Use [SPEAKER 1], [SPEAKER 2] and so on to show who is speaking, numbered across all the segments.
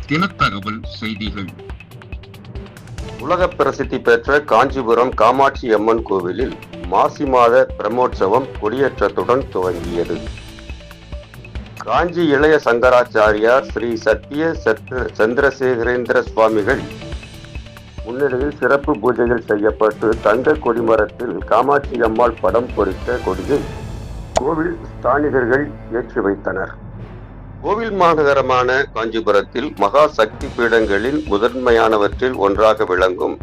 [SPEAKER 1] தினத்தகவல் செய்திகள்.
[SPEAKER 2] உலக பிரசித்தி பெற்ற காஞ்சிபுரம் காமாட்சி அம்மன் கோவிலில் மாசி மாத பிரம்மோற்சவம் கொடியேற்றத்துடன் துவங்கியது. காஞ்சி இளைய சங்கராச்சாரியார் ஸ்ரீ சத்ய சந்திரசேகரேந்திர சுவாமிகள் முன்னிலையில் சிறப்பு பூஜைகள் செய்யப்பட்டு தங்க கொடிமரத்தில் காமாட்சி அம்மாள் படம் பொறித்த கொடியை கோவில் ஸ்தானிகர்கள் ஏற்றி வைத்தனர். கோவில் மாநகரமான காஞ்சிபுரத்தில் மகா சக்தி பீடங்களின் முதன்மையானவற்றில் ஒன்றாக விளங்கும்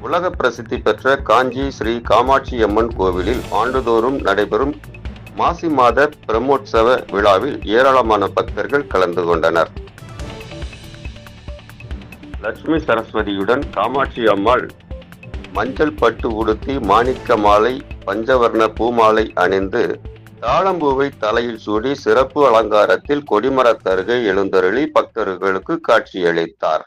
[SPEAKER 2] உலக பிரசித்தி பெற்ற காஞ்சி ஸ்ரீ காமாட்சி அம்மன் கோவிலில் ஆண்டுதோறும் நடைபெறும் மாசி மாத பிரம்மோற்சவ விழாவில் ஏராளமான பக்தர்கள் கலந்து கொண்டனர். லட்சுமி சரஸ்வதியுடன் காமாட்சி அம்மாள் மஞ்சள் பட்டு உடுத்தி மாணிக்க மாலை பஞ்சவர்ண பூமாலை அணிந்து தாழம்பூவை தலையில் சூடி சிறப்பு அலங்காரத்தில் கொடிமரத்தருகே எழுந்தருளி பக்தர்களுக்கு காட்சியளித்தார்.